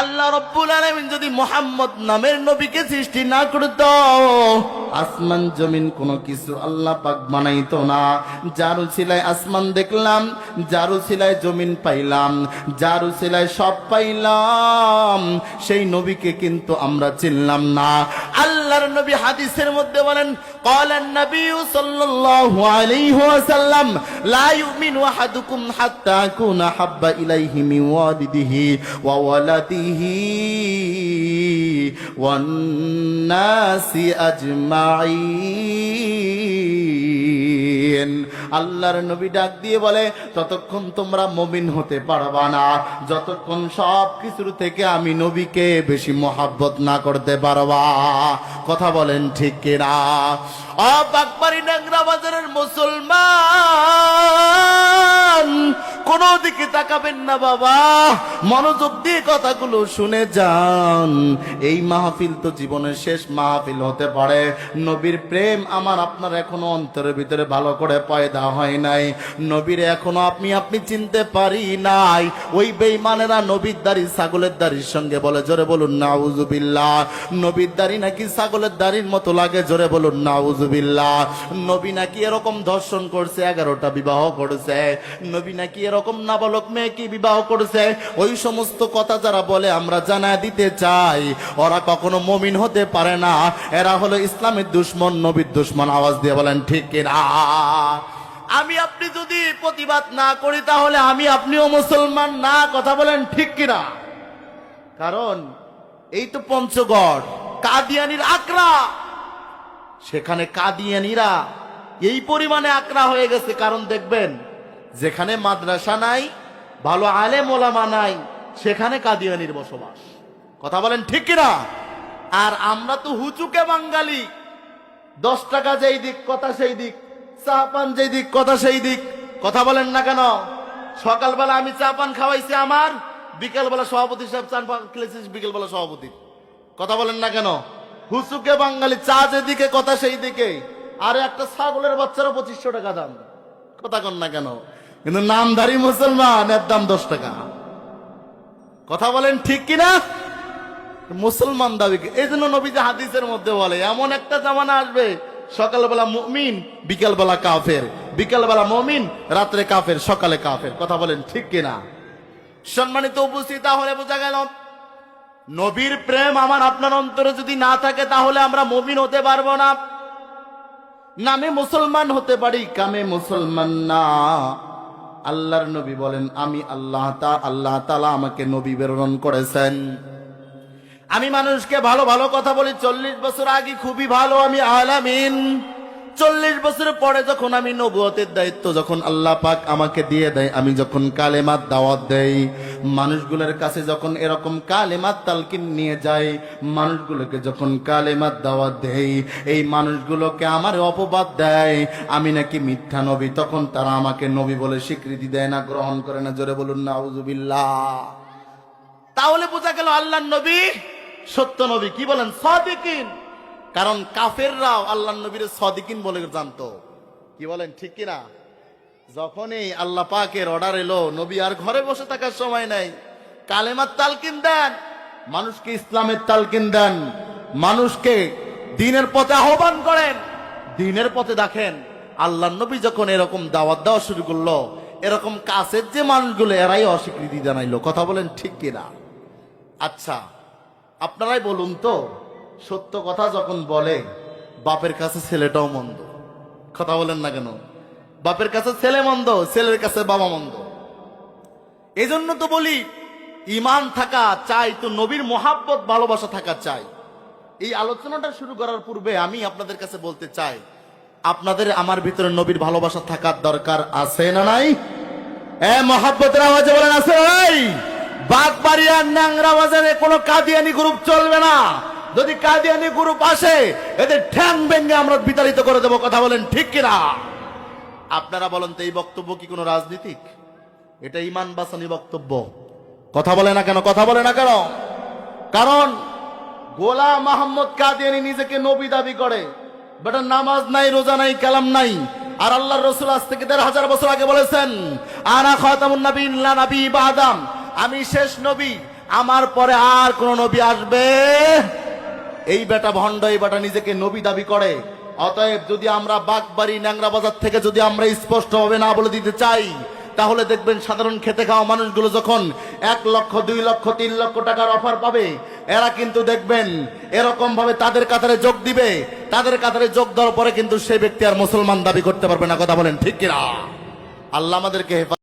আল্লাহ রব্বুল আলামিন যদি মুহাম্মদ নামের নবীকে সৃষ্টি না করত, আসমান জমিন কোনো কিছু আল্লাহ পাক বানাইতো না। যার উসিলায় আসমান দেখলাম, যার উসিলায় জমিন পাইলাম, যার উসিলায় সব পাইলাম, সেই নবীকে কিন্তু আমরা চিনলাম না। আল্লাহর নবী হাদিসের মধ্যে বলেন, قال النبي صلى الله عليه وسلم لا يؤمن أحدكم حتى أكون أحب إليه من والده وولده والناس أجمعين। আল্লাহর নবী ডাক দিয়ে বলে, ততক্ষণ তোমরা মুমিন হতে পারবা না যতক্ষণ সব কিছুর থেকে আমি নবীকে বেশি মহব্বত না করতে পারবা। কথা বলেন ঠিক কিনা? বাগবাড়ি ন্যাংরা বাজারের মুসলমান, কোন দিকে তাকাবেন না বাবা, মনোযোগ দিয়ে কথাগুলো শুনে যান। এই মাহফিল তো জীবনের শেষ মাহফিল হতে পারে। নবীর প্রেম আমার আপনার এখনো অন্তরের ভিতরে ভালো করে পয়দা হয় নাই। নবীর এখনো আপনি চিনতে পারি নাই। ওই বেঈমানেরা নবীর দাড়ি ছাগলের দাড়ির সঙ্গে বলে, জোরে বলুন নাউজুবিল্লাহ। নবীর দাড়ি নাকি ছাগলের দাড়ির মতো লাগে, জোরে বলুন নাউজুবিল্লাহ। নবী নাকি এরকম ধর্ষণ করছে, 11টা বিবাহ করেছে। নবী নাকি এরকম নাবালক মেয়েকে বিবাহ করেছে। ওই সমস্ত কথা যারা বলে আমরা জানা দিতে চাই, ওরা কখনো মুমিন হতে পারে না। এরা হলো ইসলামের দুশমন, নবীর দুশমন। আওয়াজ দিয়ে বলেন ঠিক কিনা? আমি আপনি যদি প্রতিবাদ না করি তাহলে আমি আপনিও মুসলমান না। কথা বলেন ঠিক কিনা? কারণ এই তো পঞ্চগড়, কাদিয়ানির আকরা, সেখানে কাদিয়ানিরা এই পরিমাণে আকরা হয়ে গেছে। কারণ দেখবেন, যেখানে মাদ্রাসা নাই, ভালো আলেম ওলামা নাই, সেখানে কাদিয়ানির বসবাস। কথা বলেন ঠিক কিনা? আর আমরা তো হুচুকে বাঙালি, 10 টাকা যেই দিক কথা সেই দিক, চা পান যেই দিক কথা সেই দিক। কথা বলেন না কেন? সকালবেলা আমি চা পান খাওয়াইছি আমার, বিকেলবেলা সভাপতি সাহেব চা পান খেলেছিস, বিকেলবেলা সভাপতি। কথা বলেন না কেন? হুচুকে বাঙালি, চা যেদিকে কথা সেই দিকে। আর একটা ছাগলের বাচ্চারও 2500 টাকা দাম। কথা কন না কেন? কিন্তু নামধারী মুসলমান, এর দাম 10 টাকা। কথা বলেন ঠিক কিনা? মুসলমান দাবি। এই জন্য নবীজি হাদিসের মধ্যে বলে, এমন একটা জামানা আসবে, সকালবেলা মুমিন, বিকেলবেলা কাফের, বিকেলবেলা মুমিন, রাত্রে কাফের, সকালে কাফের। কথা বলেন ঠিক কিনা? সম্মানিত উপস্থিত, তাহলে বোঝা গেল নবীর প্রেম আমার আপনার অন্তরে যদি না থাকে তাহলে আমরা মুমিন হতে পারবো না। নামে মুসলমান হতে পারি, কামে মুসলমান না। আল্লাহর নবী বলেন, আমি আল্লাহ তাআলা আমাকে নবী প্রেরণ করেছেন। আমি মানুষকে ভালো ভালো কথা বলি। 40 বছর আগে খুবই ভালো আমি আলামিন। 40 বছর পরে যখন আমি নবুয়তের দায়িত্ব যখন আল্লাহ পাক আমাকে দিয়ে দেয়, আমি যখন কালেমাত দাওয়াত দেই, মানুষগুলোর কাছে যখন এরকম কালেমাত তালকিন নিয়ে যাই, মানুষগুলোকে যখন কালেমাত দাওয়াত দেই, এই মানুষগুলোকে আমার অপবাদ দেয় আমি নাকি মিথ্যা নবী, তখন তারা আমাকে নবী বলে স্বীকৃতি দেয় না, গ্রহণ করে না। জোরে বলুন নাউজুবিল্লাহ। তাহলে বোঝা গেল আল্লাহর নবী সত্য নবী। কি বলেন? সাদিকিন। কারণ কাফেররাও আল্লাহর নবীর সাদিকিন বলে জানতো। কি বলেন ঠিক কিনা? যখনই আল্লাহ পাকের অর্ডার এলো, নবী আর ঘরে বসে থাকার সময় নাই, কালেমার তালকিন দেন, মানুষকে ইসলামের তালকিন দেন, মানুষকে দ্বীনের পথে আহ্বান করেন, দ্বীনের পথে দেখেন। আল্লাহর নবী যখন এরকম দাওয়াত দেওয়া শুরু করলো, এরকম কাছের যে মানুষগুলো এরাই অস্বীকৃতি জানাইলো। কথা বলেন ঠিক কিনা? আচ্ছা, আপনারাই বলুন তো, সত্য কথা যখন বলে বাপের কাছে ছেলেটাও মন্দ। কথা বলেন না কেন? বাপের কাছে ছেলে মন্দ, ছেলের কাছে বাবা মন্দ। এই জন্য তো বলি, ঈমান থাকা চাই তো নবীর মোহাব্বত ভালোবাসা থাকা চাই। এই আলোচনাটা শুরু করার পূর্বে আমি আপনাদের কাছে বলতে চাই, আপনাদের আমার ভিতরে নবীর ভালোবাসা থাকার দরকার আছে না নাই? মোহাব্বতের আওয়াজে বলেন আছে ভাই? বাগবাড়িয়া ন্যাংরা বাজারে কোনো কাদিয়ানি গ্রুপ চলবে না। যদি কাদিয়ানি গ্রুপ আসে, এদের ঠ্যাং ভেঙে আমরা বিতাড়িত করে দেবো। কথা বলেন ঠিক কিনা? আপনারা বলেন তো, এই বক্তব্য কি কোনো রাজনীতিক? এটা ঈমান বাঁচানি বক্তব্য। কথা বলে না কেন? কথা বলে না কেন? কারণ গোলাম মোহাম্মদ কাদিয়ানি নিজেকে নবী দাবি করে, বেটা নামাজ নাই, রোজা নাই, কালাম নাই। আর আল্লাহর রাসূল আজ থেকে 1500 বছর আগে বলেছেন, আনা খাতামুন নবিয়্যিন লা নবী বাদাম, আমি শেষ নবী, আমার পরে আর কোন নবী আসবে? এই বেটা ভণ্ড, এই বেটা নিজেকে নবী দাবি করে। অতএব যদি আমরা বাগবাড়ি ন্যাংরা বাজার থেকে যদি আমরা স্পষ্ট ভাবে না বলে দিতে চাই, তাহলে দেখবেন সাধারণ খেতে খাওয়া মানুষগুলো যখন 1 লক্ষ 2 লক্ষ 3 লক্ষ টাকার অফার পাবে, এরা কিন্তু দেখবেন এরকম ভাবে তাদের কাতারে যোগ দিবে। তাদের কাতারে যোগ দেওয়ার পরে কিন্তু সেই ব্যক্তি আর মুসলমান দাবি করতে পারবে না। কথা বলেন ঠিক কিনা? আল্লাহ আমাদেরকে হেফাজত